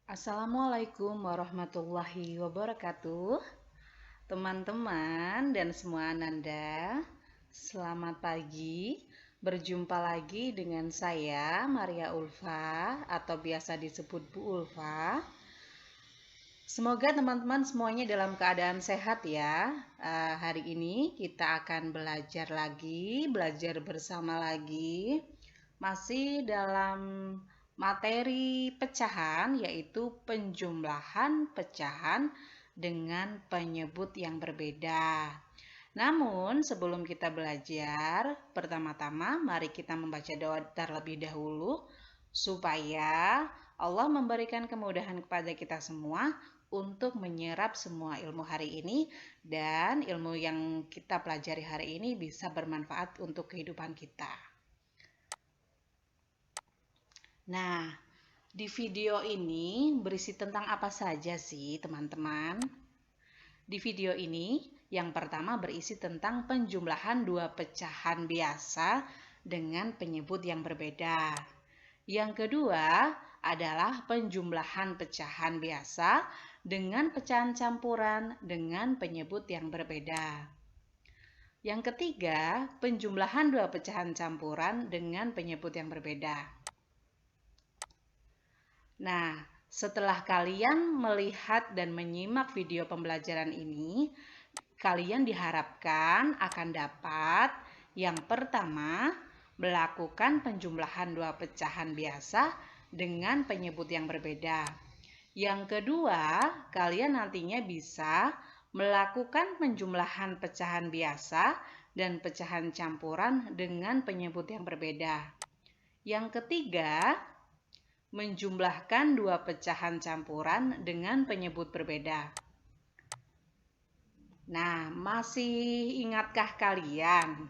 Assalamualaikum warahmatullahi wabarakatuh. Teman-teman dan semua ananda, selamat pagi. Berjumpa lagi dengan saya Maria Ulfa atau biasa disebut Bu Ulfa. Semoga teman-teman semuanya dalam keadaan sehat ya. Hari ini kita akan belajar bersama lagi. Masih dalam materi pecahan, yaitu penjumlahan pecahan dengan penyebut yang berbeda. Namun sebelum kita belajar, pertama-tama mari kita membaca doa terlebih dahulu supaya Allah memberikan kemudahan kepada kita semua untuk menyerap semua ilmu hari ini, dan ilmu yang kita pelajari hari ini bisa bermanfaat untuk kehidupan kita. Nah, di video ini berisi tentang apa saja sih, teman-teman? Di video ini, yang pertama berisi tentang penjumlahan dua pecahan biasa dengan penyebut yang berbeda. Yang kedua adalah penjumlahan pecahan biasa dengan pecahan campuran dengan penyebut yang berbeda. Yang ketiga, penjumlahan dua pecahan campuran dengan penyebut yang berbeda. Nah, setelah kalian melihat dan menyimak video pembelajaran ini, kalian diharapkan akan dapat yang pertama, melakukan penjumlahan dua pecahan biasa dengan penyebut yang berbeda. Yang kedua, kalian nantinya bisa melakukan penjumlahan pecahan biasa dan pecahan campuran dengan penyebut yang berbeda. Yang ketiga, menjumlahkan dua pecahan campuran dengan penyebut berbeda. Nah, masih ingatkah kalian?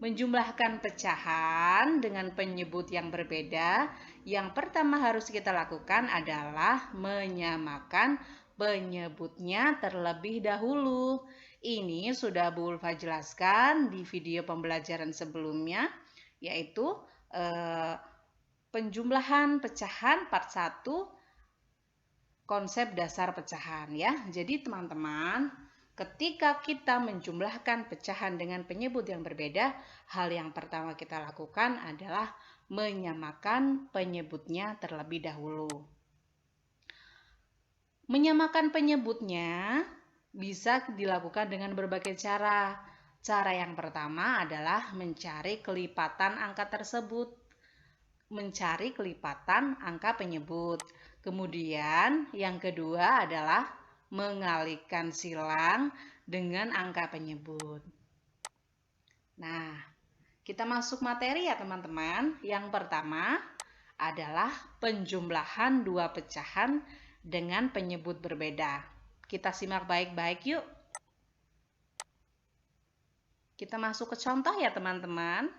Menjumlahkan pecahan dengan penyebut yang berbeda, yang pertama harus kita lakukan adalah menyamakan penyebutnya terlebih dahulu. Ini sudah Bu Ulfa jelaskan di video pembelajaran sebelumnya, yaitu penjumlahan pecahan part 1, konsep dasar pecahan ya. Jadi teman-teman, ketika kita menjumlahkan pecahan dengan penyebut yang berbeda, hal yang pertama kita lakukan adalah menyamakan penyebutnya terlebih dahulu. Menyamakan penyebutnya bisa dilakukan dengan berbagai cara. Cara yang pertama adalah mencari kelipatan angka tersebut. Mencari kelipatan angka penyebut. Kemudian yang kedua adalah mengalihkan silang dengan angka penyebut. Nah, kita masuk materi ya teman-teman. Yang pertama adalah penjumlahan dua pecahan dengan penyebut berbeda. Kita simak baik-baik yuk. Kita masuk ke contoh ya teman-teman.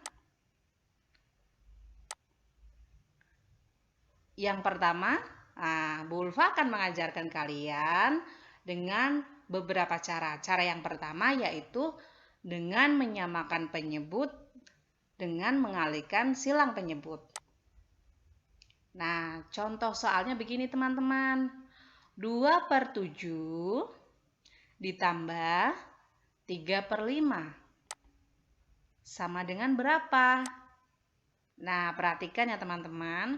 Yang pertama, Bu Ulfa akan mengajarkan kalian dengan beberapa cara. Cara yang pertama yaitu dengan menyamakan penyebut dengan mengalihkan silang penyebut. Nah, contoh soalnya begini teman-teman. 2/7 ditambah 3/5 sama dengan berapa? Nah, perhatikan ya teman-teman.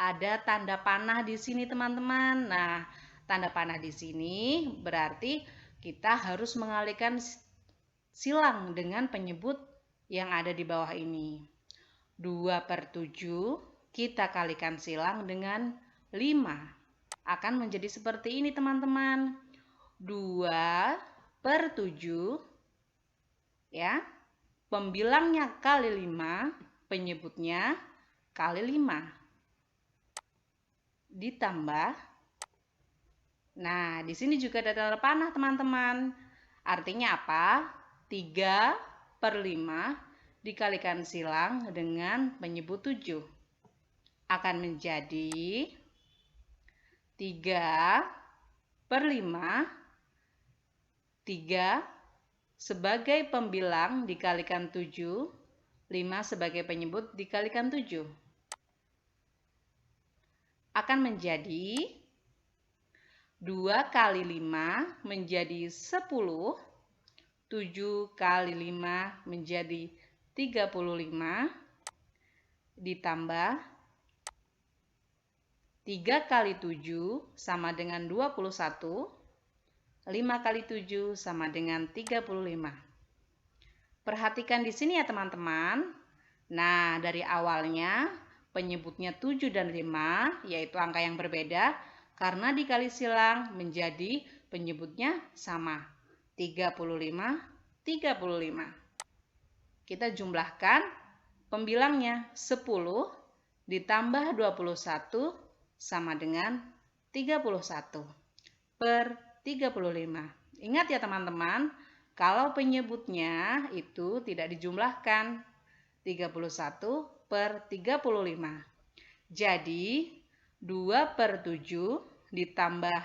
Ada tanda panah di sini teman-teman. Nah, tanda panah di sini berarti kita harus mengalihkan silang dengan penyebut yang ada di bawah ini. 2/7 kita kalikan silang dengan 5. Akan menjadi seperti ini teman-teman. 2/7 ya. Pembilangnya kali 5, penyebutnya kali 5. Ditambah, nah di sini juga ada tanda panah teman-teman. Artinya apa? 3/5 dikalikan silang dengan penyebut 7 akan menjadi 3/5. 3 sebagai pembilang dikalikan 7, 5 sebagai penyebut dikalikan 7. akan menjadi 2 kali 5 menjadi 10, 7 kali 5 menjadi 35, ditambah 3 kali 7 sama dengan 21, 5 kali 7 sama dengan 35. Perhatikan di sini ya teman-teman. Nah, dari awalnya penyebutnya 7 dan 5, yaitu angka yang berbeda, karena dikali silang menjadi penyebutnya sama. 35, 35. Kita jumlahkan pembilangnya 10 ditambah 21 sama dengan 31 per 35. Ingat ya teman-teman, kalau penyebutnya itu tidak dijumlahkan, 31 per 35. Jadi 2 per 7 ditambah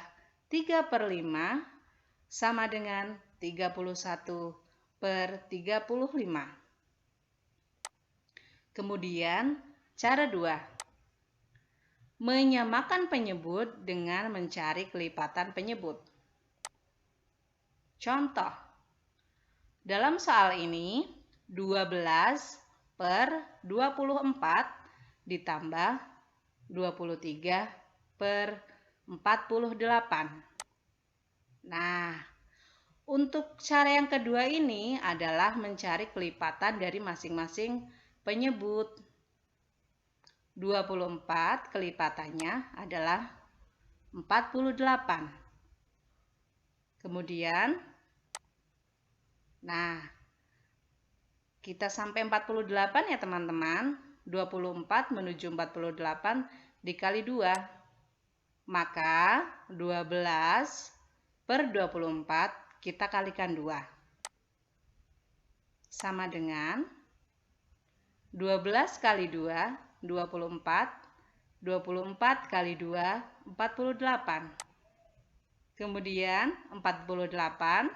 3 per 5 sama dengan 31 per 35. Kemudian cara 2. Menyamakan penyebut dengan mencari kelipatan penyebut. Contoh, dalam soal ini 12 per 24 ditambah 23 per 48. Nah, untuk cara yang kedua ini adalah mencari kelipatan dari masing-masing penyebut. 24 kelipatannya adalah 48. Kemudian, nah, kita sampai 48 ya teman-teman. 24 menuju 48 dikali 2. Maka 12 per 24 kita kalikan 2. Sama dengan 12 kali 2, 24. 24 kali 2, 48. Kemudian 48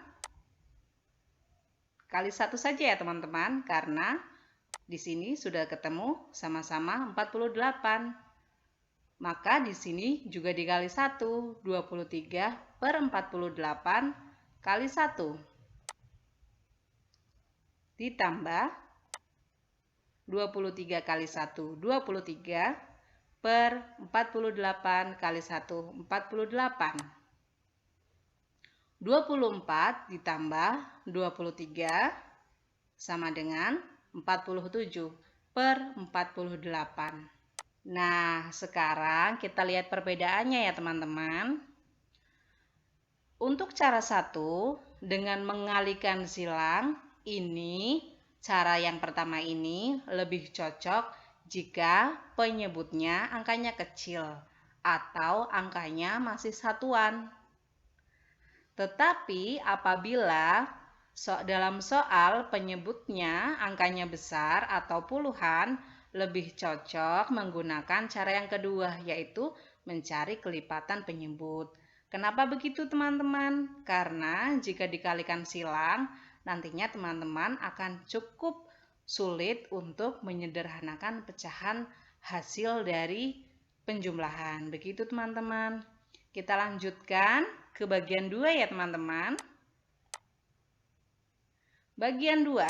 kali 1 saja ya teman-teman, karena di sini sudah ketemu sama-sama 48. Maka di sini juga dikali 1, 23 per 48 kali 1. Ditambah 23 kali 1, 23 per 48 kali 1, 48. 24 ditambah 23 sama dengan 47 per 48. Nah, sekarang kita lihat perbedaannya ya teman-teman. Untuk cara 1, dengan mengalihkan silang, ini cara yang pertama ini lebih cocok jika penyebutnya angkanya kecil atau angkanya masih satuan. Tetapi apabila dalam soal penyebutnya angkanya besar atau puluhan, lebih cocok menggunakan cara yang kedua, yaitu mencari kelipatan penyebut. Kenapa begitu teman-teman? Karena jika dikalikan silang, nantinya teman-teman akan cukup sulit untuk menyederhanakan pecahan hasil dari penjumlahan. Begitu teman-teman. Kita lanjutkan ke bagian 2 ya teman-teman. Bagian 2,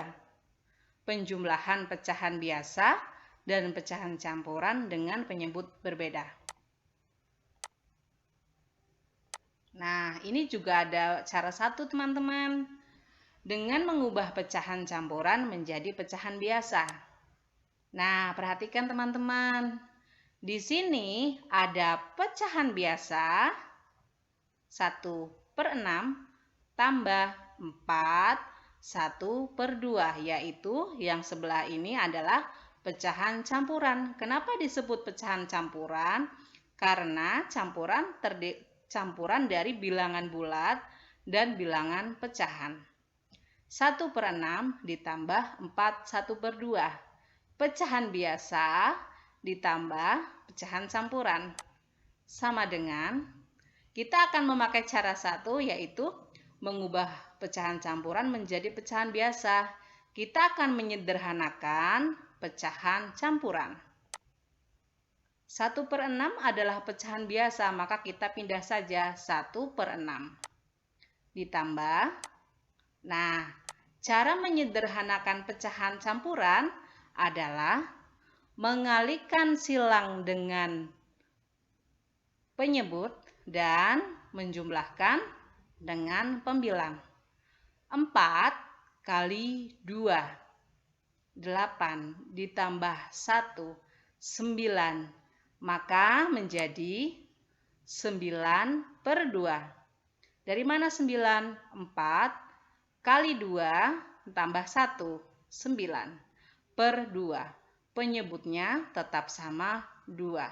penjumlahan pecahan biasa dan pecahan campuran dengan penyebut berbeda. Nah, ini juga ada cara 1 teman-teman. Dengan mengubah pecahan campuran menjadi pecahan biasa. Nah, perhatikan teman-teman. Di sini ada pecahan biasa 1 per 6 tambah 4, 1 per 2, yaitu yang sebelah ini adalah pecahan campuran. Kenapa disebut pecahan campuran? Karena campuran dari bilangan bulat dan bilangan pecahan. 1 per 6 ditambah 4, 1 per 2. Pecahan biasa ditambah pecahan campuran. Sama dengan, kita akan memakai cara 1, yaitu mengubah pecahan campuran menjadi pecahan biasa. Kita akan menyederhanakan pecahan campuran. 1/6 adalah pecahan biasa, maka kita pindah saja 1/6. Ditambah, nah, cara menyederhanakan pecahan campuran adalah mengalihkan silang dengan penyebut dan menjumlahkan dengan pembilang. 4 kali 2, 8 ditambah 1, 9, maka menjadi 9/2. Dari mana 9? 4 kali 2 tambah 1, 9/2. Penyebutnya tetap sama 2.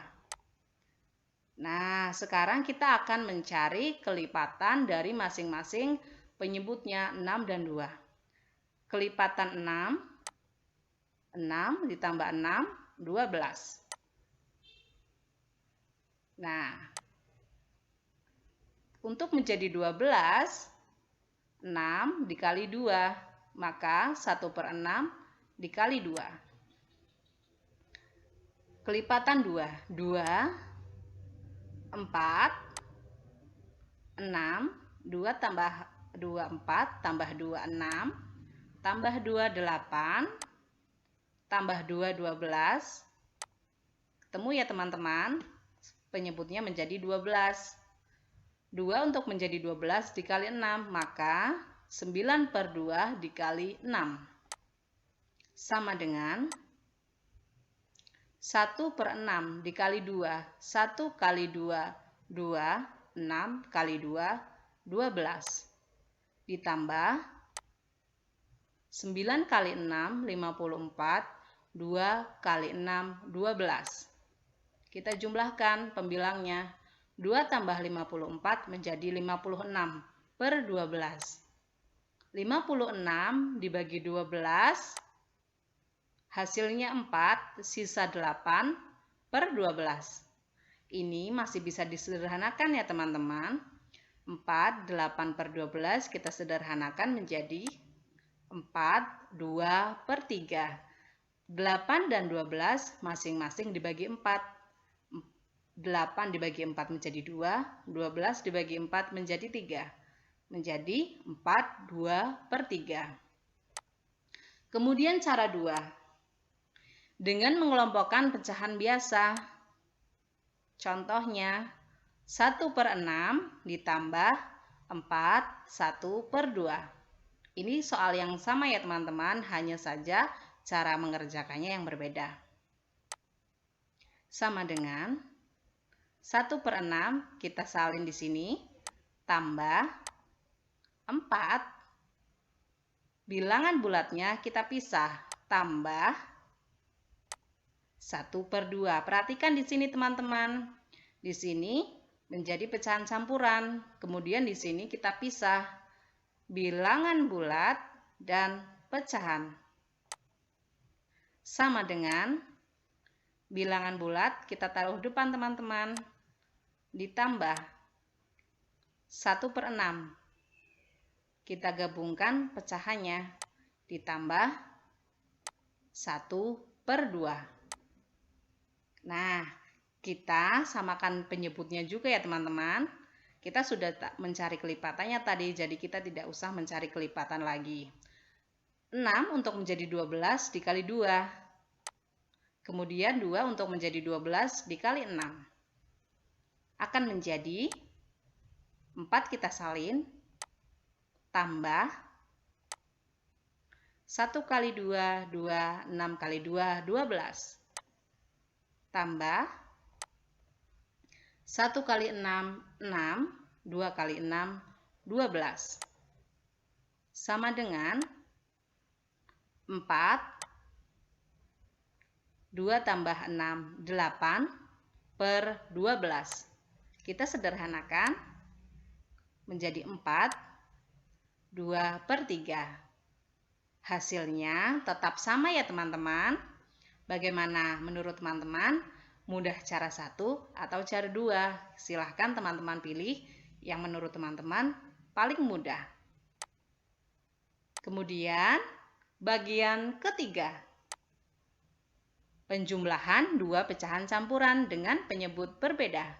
Nah, sekarang kita akan mencari kelipatan dari masing-masing penyebutnya 6 dan 2. Kelipatan 6, 6 ditambah 6, 12. Nah, untuk menjadi 12, 6 dikali 2, maka 1/6 dikali 2. Kelipatan 2, 2, 4, 6, 2 tambah 2, 4, tambah 2, 6, tambah 2, 8, tambah 2, 12. Ketemu ya teman-teman? Penyebutnya menjadi 12. 2 untuk menjadi 12 dikali 6, maka 9/2 dikali 6. Sama dengan 1/6 dikali 2. 1 kali 2, 2. 6 kali 2, 12. Ditambah 9 kali 6, 54. 2 kali 6, 12. Kita jumlahkan pembilangnya. 2 tambah 54 menjadi 56/12. 56 dibagi 12, hasilnya 4, sisa 8/12. Ini masih bisa disederhanakan ya teman-teman. 4, 8/12 kita sederhanakan menjadi 4, 2/3. 8 dan 12 masing-masing dibagi 4. 8 dibagi 4 menjadi 2, 12 dibagi 4 menjadi 3. Menjadi 4, 2/3. Kemudian cara 2. Dengan mengelompokkan pecahan biasa. Contohnya, 1/6 ditambah 4, 1/2. Ini soal yang sama ya teman-teman, hanya saja cara mengerjakannya yang berbeda. Sama dengan 1/6 kita salin di sini, tambah 4, bilangan bulatnya kita pisah, tambah 1/2. Perhatikan di sini teman-teman. Di sini menjadi pecahan campuran. Kemudian di sini kita pisah bilangan bulat dan pecahan. Sama dengan bilangan bulat kita taruh depan teman-teman. Ditambah 1/6. Kita gabungkan pecahannya. Ditambah 1/2. Nah, kita samakan penyebutnya juga ya teman-teman. Kita sudah mencari kelipatannya tadi, jadi kita tidak usah mencari kelipatan lagi. 6 untuk menjadi 12 dikali 2. Kemudian 2 untuk menjadi 12 dikali 6. Akan menjadi 4 kita salin, tambah 1 kali 2, 2, 6 kali 2, 12. Tambah 1 kali 6, 6, 2 kali 6, 12. Sama dengan 4, 2 tambah 6, 8/12. Kita sederhanakan menjadi 4, 2/3. Hasilnya tetap sama ya teman-teman. Bagaimana menurut teman-teman? Mudah cara 1 atau cara 2? Silahkan teman-teman pilih yang menurut teman-teman paling mudah. Kemudian bagian ketiga. penjumlahan dua pecahan campuran dengan penyebut berbeda.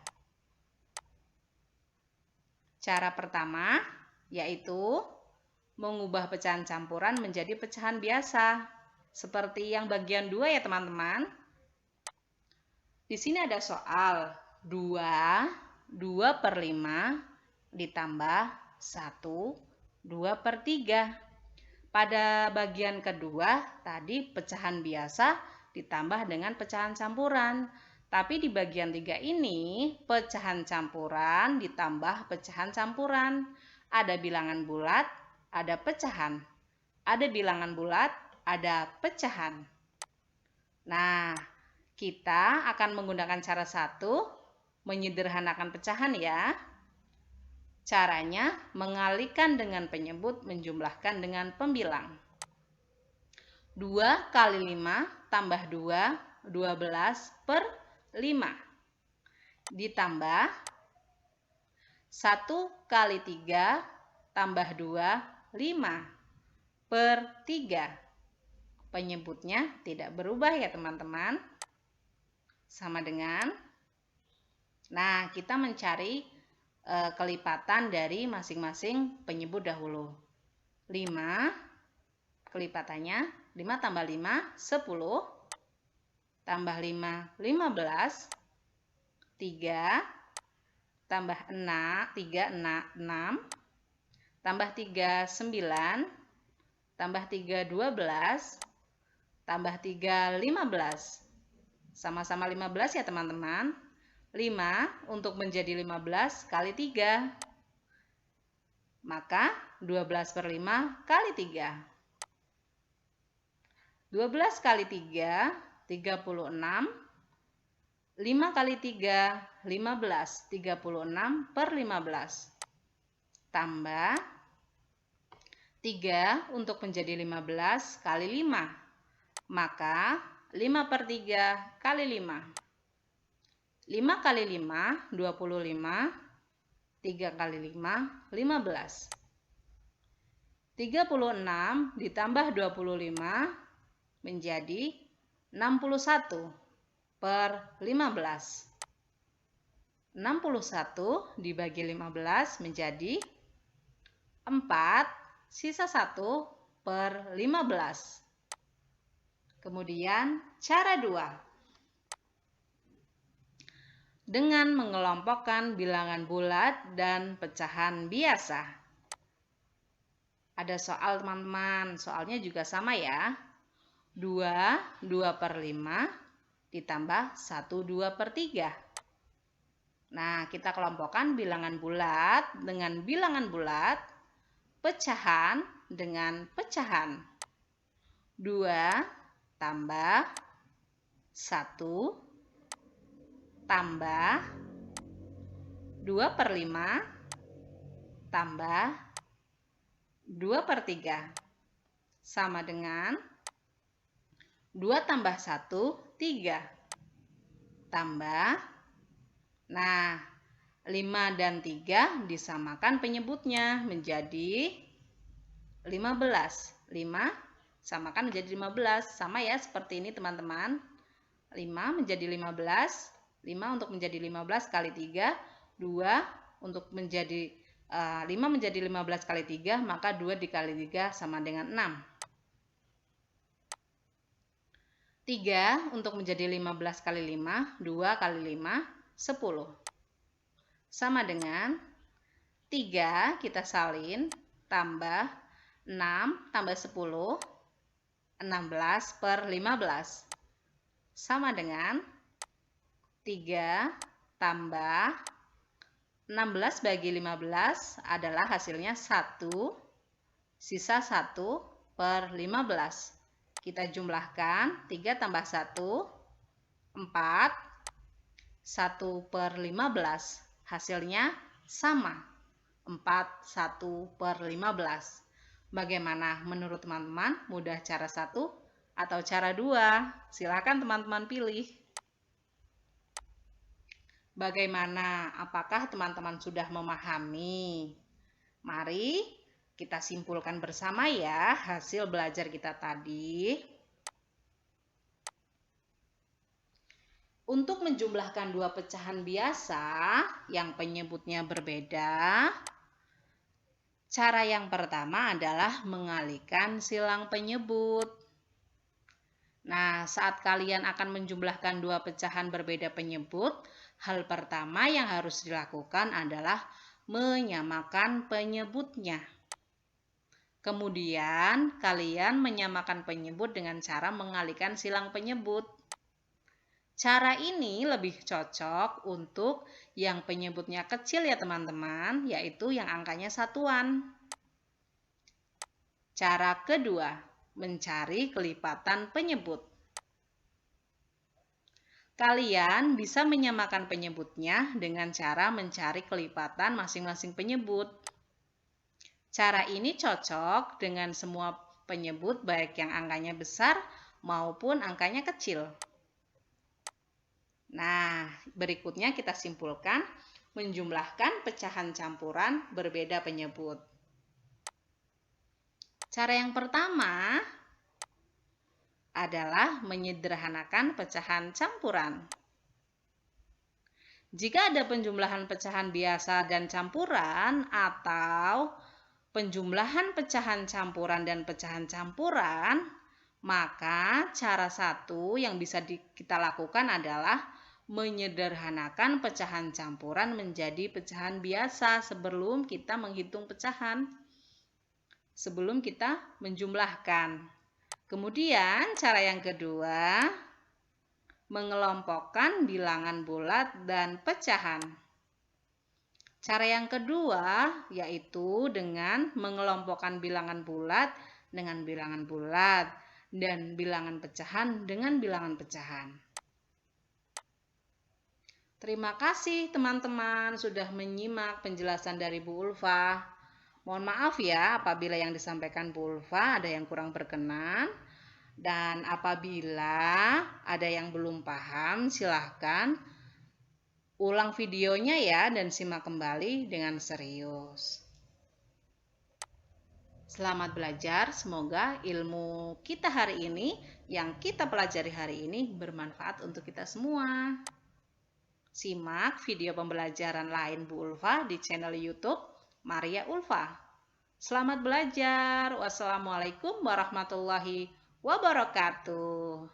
Cara pertama yaitu mengubah pecahan campuran menjadi pecahan biasa. Seperti yang bagian 2 ya teman-teman. Di sini ada soal 2/5 ditambah 2/3. Pada bagian kedua tadi pecahan biasa ditambah dengan pecahan campuran. Tapi di bagian 3 ini pecahan campuran ditambah pecahan campuran. Ada bilangan bulat, ada pecahan. Ada bilangan bulat, ada pecahan. Nah, kita akan menggunakan cara 1, menyederhanakan pecahan ya. Caranya mengalihkan dengan penyebut, menjumlahkan dengan pembilang. 2 kali 5 tambah 2, 12/5. Ditambah 1 kali 3 tambah 2, 5/3. Penyebutnya tidak berubah ya teman-teman. Sama dengan, nah kita mencari kelipatan dari masing-masing penyebut dahulu. 5 kelipatannya 5 tambah 5 10, tambah 5 15, 3 tambah 6 3 6, tambah 3 9, tambah 3 12, tambah 3 15. Sama-sama 15 ya teman-teman. 5 untuk menjadi 15 kali 3. Maka 12/5 kali 3. 12 kali 3, 36. 5 kali 3, 15. 36/15. Tambah 3 untuk menjadi 15 kali 5. Maka 5/3 kali 5. 5 kali 5, 25. 3 kali 5, 15. 36 ditambah 25 menjadi 61/15. 61 dibagi 15 menjadi 4, sisa 1/15. Kemudian cara 2. Dengan mengelompokkan bilangan bulat dan pecahan biasa. Ada soal teman-teman, soalnya juga sama ya. 2/5 ditambah 1/3. Nah, kita kelompokkan bilangan bulat dengan bilangan bulat, pecahan dengan pecahan. 2 tambah 1 tambah 2/5 tambah 2/3 sama dengan 2 tambah 1, 3 tambah, nah 5 dan 3 disamakan penyebutnya menjadi 15. 5 samakan menjadi 15, sama ya seperti ini teman-teman. 5 menjadi 15. 5 untuk menjadi 15 kali 3, 2 untuk menjadi 5 menjadi 15 kali 3, maka 2 dikali 3 sama dengan 6. 3 untuk menjadi 15 kali 5, 2 kali 5, 10. Sama dengan 3 kita salin, tambah 6 tambah 10, 16/15. Sama dengan 3 tambah 16 bagi 15 adalah hasilnya 1, sisa 1/15. Kita jumlahkan 3 tambah 1, 4, 1/15. Hasilnya sama, 4, 1/15. Bagaimana menurut teman-teman? Mudah cara 1 atau cara 2? Silakan teman-teman pilih. Bagaimana? Apakah teman-teman sudah memahami? Mari kita simpulkan bersama ya hasil belajar kita tadi. Untuk menjumlahkan dua pecahan biasa yang penyebutnya berbeda, cara yang pertama adalah mengalihkan silang penyebut. Nah, saat kalian akan menjumlahkan dua pecahan berbeda penyebut, hal pertama yang harus dilakukan adalah menyamakan penyebutnya. Kemudian, kalian menyamakan penyebut dengan cara mengalihkan silang penyebut. Cara ini lebih cocok untuk yang penyebutnya kecil ya teman-teman, yaitu yang angkanya satuan. Cara kedua, mencari kelipatan penyebut. Kalian bisa menyamakan penyebutnya dengan cara mencari kelipatan masing-masing penyebut. Cara ini cocok dengan semua penyebut baik yang angkanya besar maupun angkanya kecil. Nah, berikutnya kita simpulkan menjumlahkan pecahan campuran berbeda penyebut. Cara yang pertama adalah menyederhanakan pecahan campuran. Jika ada penjumlahan pecahan biasa dan campuran atau penjumlahan pecahan campuran dan pecahan campuran, maka cara satu yang bisa kita lakukan adalah menyederhanakan pecahan campuran menjadi pecahan biasa sebelum kita menghitung pecahan, sebelum kita menjumlahkan. Kemudian cara yang kedua, mengelompokkan bilangan bulat dan pecahan. Cara yang kedua yaitu dengan mengelompokkan bilangan bulat dengan bilangan bulat dan bilangan pecahan dengan bilangan pecahan. Terima kasih teman-teman sudah menyimak penjelasan dari Bu Ulfa. Mohon maaf ya apabila yang disampaikan Bu Ulfa ada yang kurang berkenan. Dan apabila ada yang belum paham, silahkan ulang videonya ya dan simak kembali dengan serius. Selamat belajar, semoga ilmu kita hari ini, yang kita pelajari hari ini bermanfaat untuk kita semua. Simak video pembelajaran lain Bu Ulfa di channel YouTube Maria Ulfa. Selamat belajar. Wassalamualaikum warahmatullahi wabarakatuh.